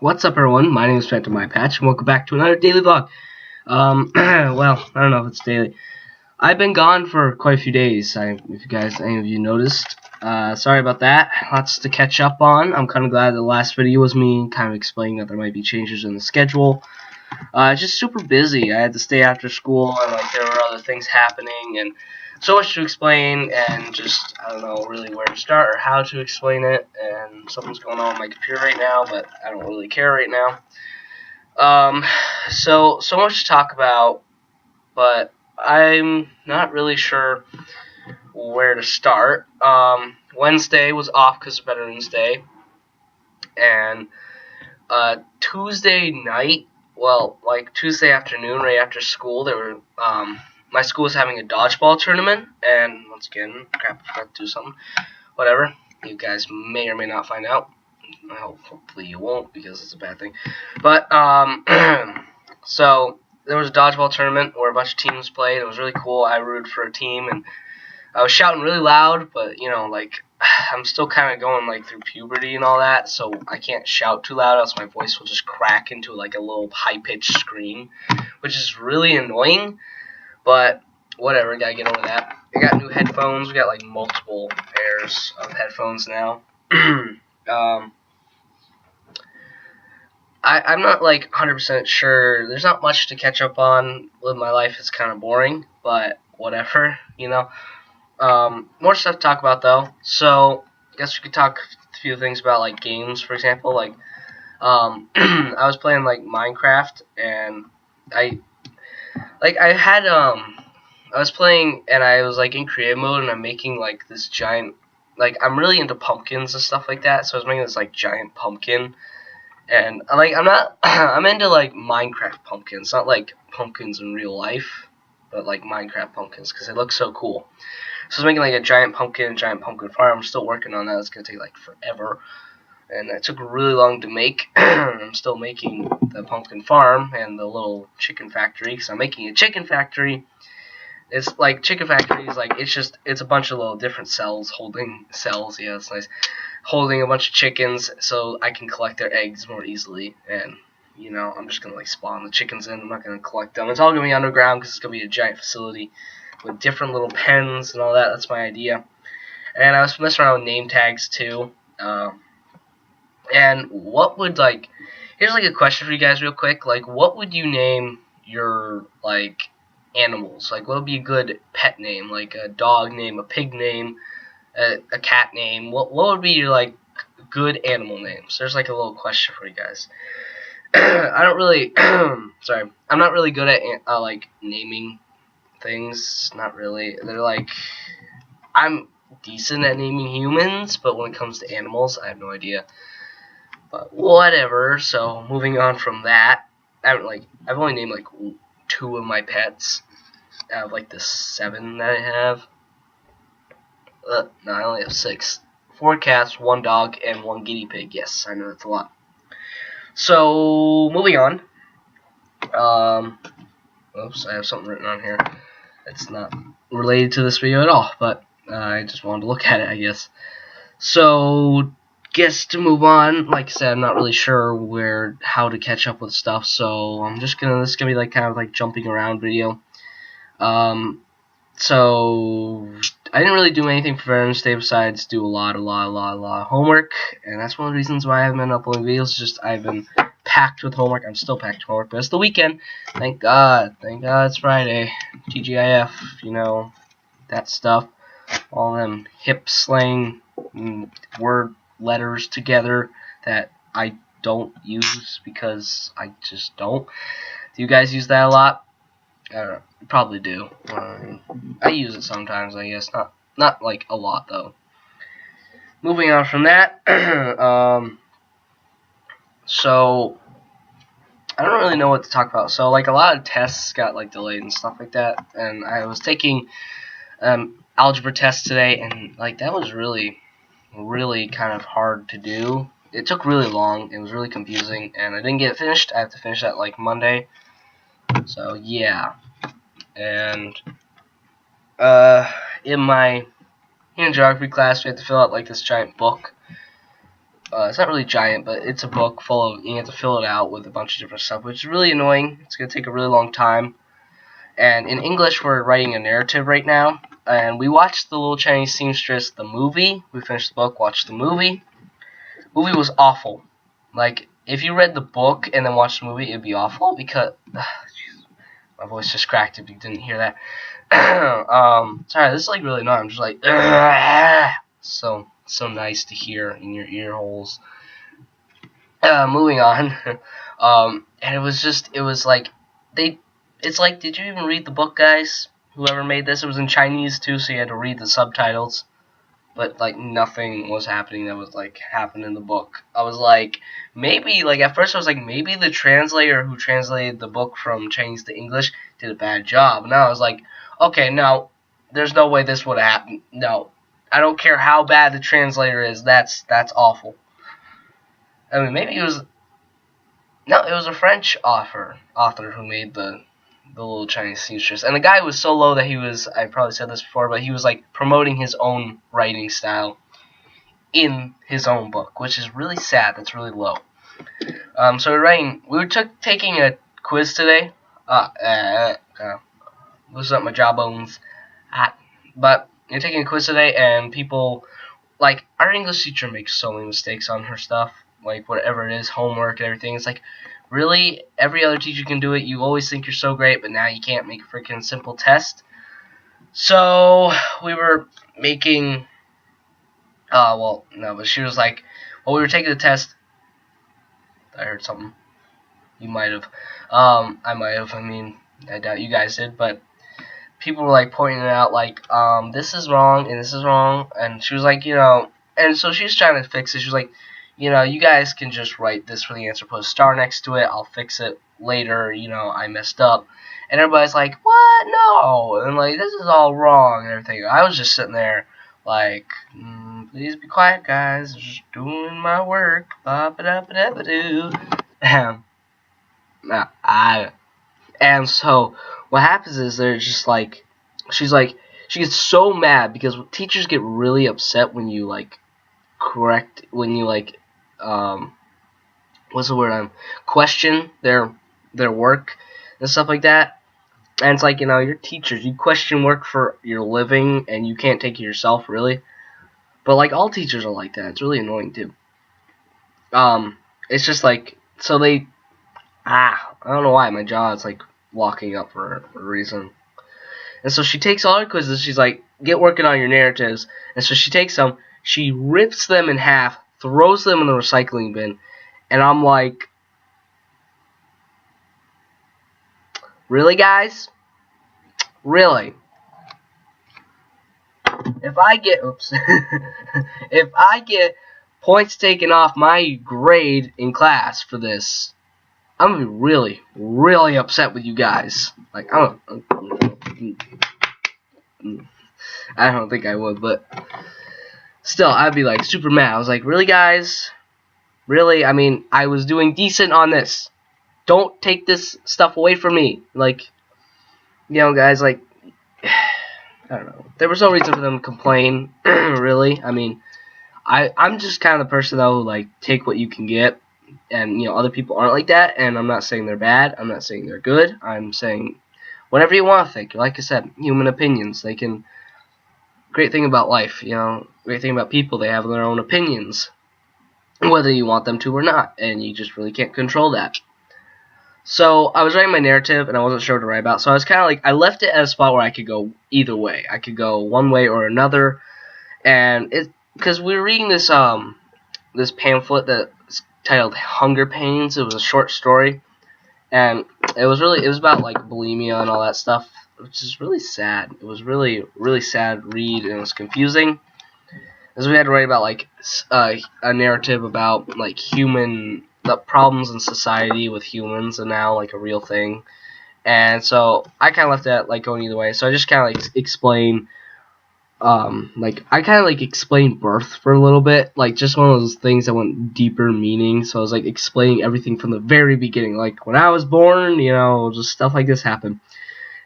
What's up, everyone? My name is Phantom My Patch, and welcome back to another daily vlog. Well, I don't know if it's daily. I've been gone for quite a few days. If any of you noticed, sorry about that. Lots to catch up on. I'm kind of glad the last video was me kind of explaining that there might be changes in the schedule. Just super busy. I had to stay after school, and there were other things happening, and so much to explain, and just I don't know really where to start or how to explain it. And something's going on with my computer right now, but I don't really care right now. So much to talk about, but I'm not really sure where to start. Wednesday was off because of Veterans Day, and Tuesday night. Well, like Tuesday afternoon, right after school, my school was having a dodgeball tournament, and once again, crap, I forgot to do something. Whatever, you guys may or may not find out. Hopefully you won't, because it's a bad thing. But, so, there was a dodgeball tournament where a bunch of teams played. It was really cool. I rooted for a team, and I was shouting really loud, but, I'm still kind of going, through puberty and all that, so I can't shout too loud, else my voice will just crack into, a little high-pitched scream, which is really annoying, but whatever, gotta get over that. I got new headphones. We got, multiple pairs of headphones now. I'm not, 100% sure. There's not much to catch up on with my life. It's kind of boring, but whatever, More stuff to talk about, though. So, I guess we could talk a few things about, games, for example. I was playing, Minecraft, and I was playing, and I was, in creative mode, and I'm making, this giant, I'm really into pumpkins and stuff like that, so I was making this, giant pumpkin, and, I'm into, Minecraft pumpkins, not, pumpkins in real life, but, Minecraft pumpkins, because they look so cool. So I was making, a giant pumpkin farm. I'm still working on that. It's going to take, forever. And it took really long to make. I'm still making the pumpkin farm and the little chicken factory. Because I'm making a chicken factory. It's, chicken factory is, it's a bunch of little different cells. Yeah, that's nice. Holding a bunch of chickens so I can collect their eggs more easily. And, I'm just going to, spawn the chickens in. I'm not going to collect them. It's all going to be underground because it's going to be a giant facility with different little pens and all that. That's my idea. And I was messing around with name tags too. And what would here's a question for you guys real quick. What would you name your animals? What would be a good pet name? A dog name, a pig name, a cat name. What would be your good animal names? There's a little question for you guys. I don't really sorry. I'm not really good at naming things. Not really. They're I'm decent at naming humans, but when it comes to animals, I have no idea. But whatever. So moving on from that, I've only named 2 of my pets out of the 7 that I have. No, I only have 6. 4 cats, 1 dog, and 1 guinea pig. Yes, I know that's a lot. So moving on. Oops, I have something written on here. It's not related to this video at all, but I just wanted to look at it, I guess. So, guess to move on, like I said, I'm not really sure how to catch up with stuff, so this is gonna be kind of jumping around video. So I didn't really do anything for Veterans Day besides do a lot of homework, and that's one of the reasons why I haven't been uploading videos. Just I've been packed with homework. I'm still packed with homework, but it's the weekend. Thank God it's Friday. TGIF, that stuff. All them hip slang word letters together that I don't use because I just don't. Do you guys use that a lot? I don't know. You probably do. I use it sometimes, I guess. Not a lot, though. Moving on from that, so I don't really know what to talk about. So, a lot of tests got, delayed and stuff like that. And I was taking algebra tests today, and, that was really, really kind of hard to do. It took really long. It was really confusing, and I didn't get it finished. I have to finish that, Monday. So, yeah. And, in geography class, we had to fill out, this giant book. It's not really giant, but it's a book full of, you have to fill it out with a bunch of different stuff, which is really annoying. It's going to take a really long time. And in English, we're writing a narrative right now. And we watched The Little Chinese Seamstress, the movie. We finished the book, watched the movie. The movie was awful. Like, if you read the book and then watched the movie, it'd be awful because... my voice just cracked if you didn't hear that. Sorry, this is like really annoying. I'm just like... So nice to hear in your ear holes. Moving on. And it was like... It's like, did you even read the book, guys? Whoever made this, it was in Chinese too, so you had to read the subtitles. But, like, nothing was happening that was, like, happened in the book. I was like, maybe, like, at first I was like, maybe the translator who translated the book from Chinese to English did a bad job. Now I was like, okay, no, there's no way this would have happened. No, I don't care how bad the translator is, that's awful. I mean, maybe it was, no, it was a French author who made the Little Chinese Seamstress. And the guy was so low that he was, I probably said this before, but he was like promoting his own writing style in his own book, which is really sad. That's really low. So we were taking a quiz today. Loosen up my jawbones. But you're taking a quiz today, and people, like, our English teacher makes so many mistakes on her stuff, like whatever it is, homework and everything. It's like, really, every other teacher can do it. You always think you're so great, but now you can't make a freaking simple test. So we were making, well, no, but she was like, well, we were taking the test. I heard something. You might have. I might have. I mean, I doubt you guys did, but people were like pointing it out, like, this is wrong and this is wrong. And she was like, you know, and so she was trying to fix it. She was like, you know, you guys can just write this for the answer, put a star next to it, I'll fix it later, you know, I messed up. And everybody's like, what? No! And like, this is all wrong and everything. I was just sitting there like, please be quiet, guys, just doing my work. Ba-ba-da-ba-da-ba-doo. And so, what happens is they're just like, she gets so mad because teachers get really upset when you, like, question their work and stuff like that. And it's like, you know, you're teachers, you question work for your living and you can't take it yourself, really. But like, all teachers are like that. It's really annoying too. It's just like, so I don't know why my jaw is like locking up for a reason. And so she takes all her quizzes, she's like, get working on your narratives. And so she takes them, she rips them in half, throws them in the recycling bin, and I'm like, really, guys? Really? If I get, if I get points taken off my grade in class for this, I'm gonna be really, really upset with you guys. Like, I don't think I would, but still, I'd be like super mad. I was like, really, guys? Really? I mean, I was doing decent on this. Don't take this stuff away from me. Like, you know, guys, like, I don't know. There was no reason for them to complain, really. I mean, I'm just kind of the person, though, who, like, take what you can get. And, you know, other people aren't like that. And I'm not saying they're bad. I'm not saying they're good. I'm saying whatever you want to think. Like I said, human opinions. They can... Great thing about life, you know, great thing about people, they have their own opinions, whether you want them to or not, and you just really can't control that. So, I was writing my narrative, and I wasn't sure what to write about, so I was kind of like, I left it at a spot where I could go either way. I could go one way or another, and because we were reading this, this pamphlet that's titled Hunger Pains. It was a short story, and it was about, like, bulimia and all that stuff, which is really sad. It was really, really sad read, and it was confusing. As we had to write about, like, a narrative about, like, the problems in society with humans, and now, like, a real thing. And so, I kind of left that, like, going either way. So I just kind of, like, explain, explained birth for a little bit. Like, just one of those things that went deeper meaning. So I was, like, explaining everything from the very beginning. Like, when I was born, you know, just stuff like this happened.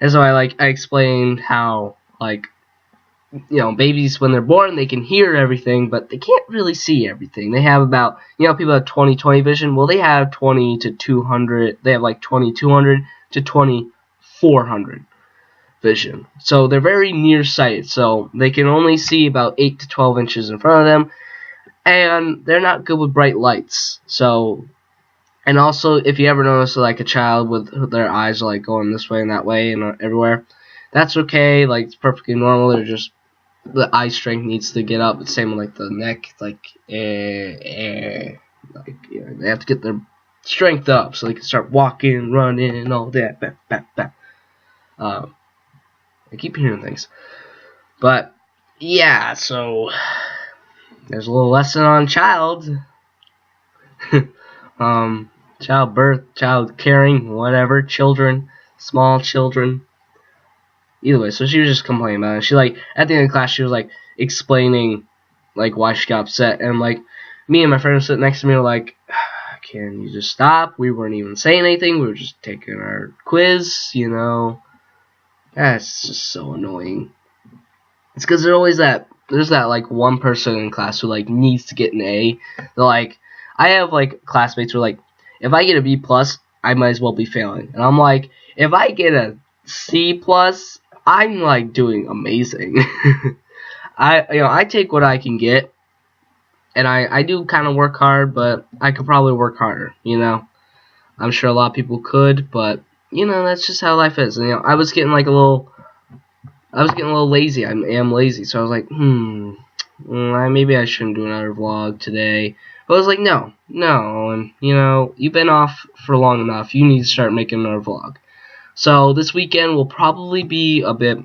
And so I explained how, like, babies, when they're born, they can hear everything, but they can't really see everything. They have about, people have 20/20 vision. Well, they have 20 to 200. They have like 2200 to 2400 vision. So they're very nearsighted. So they can only see about 8 to 12 inches in front of them, and they're not good with bright lights. So, and also, if you ever notice like a child with their eyes like going this way and that way and everywhere, that's okay. Like, it's perfectly normal. They're just, the eye strength needs to get up. It's same with like the neck, like they have to get their strength up so they can start walking, running, and all that. I keep hearing things, but yeah. So there's a little lesson on childbirth, child caring, whatever, children, small children. Either way, so she was just complaining about it. She, like, at the end of the class, she was, like, explaining, like, why she got upset. And, like, me and my friend were sitting next to me, were like, can you just stop? We weren't even saying anything. We were just taking our quiz, That's just so annoying. It's because there's that, like, one person in class who, like, needs to get an A. They're like, I have, like, classmates who are like, if I get a B+, I might as well be failing. And I'm like, if I get a C+, I'm like doing amazing. I take what I can get, and I do kind of work hard, but I could probably work harder. I'm sure a lot of people could, but that's just how life is. And, I was getting a little lazy. I am lazy, so I was like, maybe I shouldn't do another vlog today. But I was like, no, and you've been off for long enough. You need to start making another vlog. So this weekend will probably be a bit,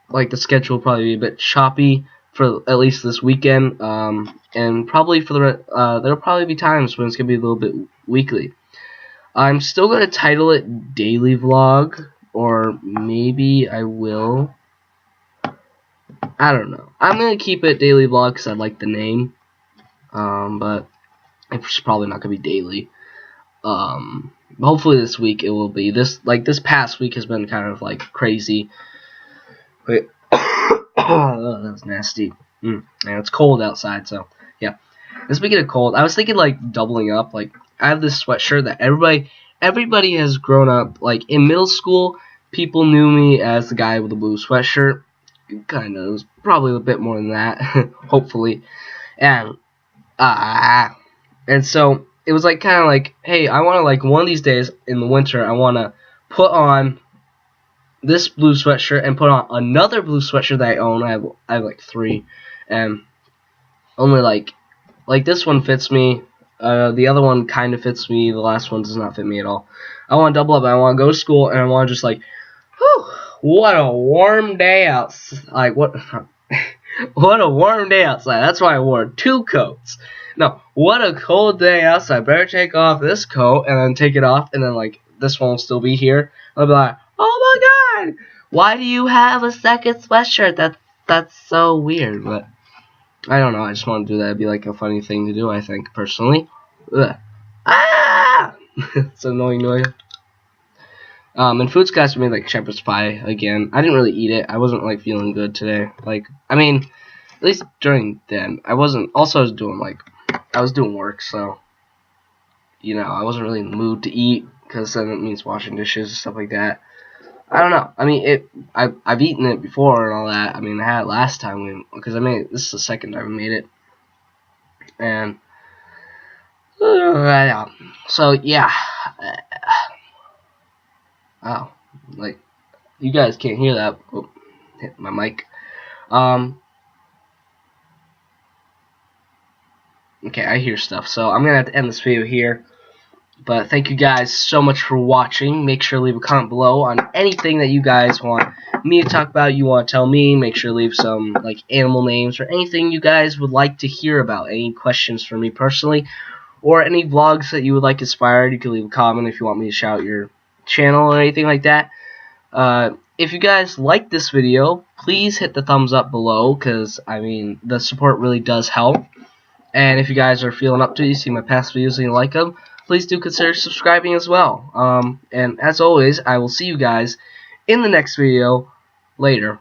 like, the schedule will probably be a bit choppy for at least this weekend, and probably for there'll probably be times when it's going to be a little bit weekly. I'm still going to title it Daily Vlog, or maybe I will. I don't know. I'm going to keep it Daily Vlog because I like the name, but it's probably not going to be daily. Hopefully this week it will be. This past week has been kind of like crazy. Wait. Oh, that was nasty. And it's cold outside, so yeah. And speaking of cold, I was thinking like doubling up. Like, I have this sweatshirt that everybody has grown up. Like, in middle school, people knew me as the guy with the blue sweatshirt. Kind of. It was probably a bit more than that. Hopefully. And so it was like kind of like, hey, I want to, like, one of these days in the winter, I want to put on this blue sweatshirt and put on another blue sweatshirt that I own. I have like 3, and only like this one fits me. The other one kind of fits me. The last one does not fit me at all. I want to double up. I want to go to school, and I want to just like, whew, what a warm day outside. Like, what a warm day outside. That's why I wore 2 coats. No, what a cold day outside. Better take off this coat and then take it off, and then like this one will still be here. I'll be like, oh my god, why do you have a second sweatshirt? That's so weird. But I don't know. I just want to do that. It'd be like a funny thing to do, I think, personally. Ugh. Ah! It's an annoying noise. And food's class made like shepherd's pie again. I didn't really eat it. I wasn't like feeling good today. Like, I mean, at least during then, I wasn't. Also, I was doing work, so I wasn't really in the mood to eat, because then it means washing dishes and stuff like that. I don't know. I mean, I've eaten it before and all that. I mean, I had it last time because I made it. This is the second time I made it, and so yeah. Oh, like, you guys can't hear that. Oh, hit my mic. Okay, I hear stuff, so I'm gonna have to end this video here. But thank you guys so much for watching. Make sure to leave a comment below on anything that you guys want me to talk about, you want to tell me. Make sure to leave some like animal names or anything you guys would like to hear about. Any questions for me personally, or any vlogs that you would like inspired. You can leave a comment if you want me to shout your channel or anything like that. If you guys like this video, please hit the thumbs up below, because I mean, the support really does help. And if you guys are feeling up to it, you see my past videos and you like them, please do consider subscribing as well. And as always, I will see you guys in the next video later.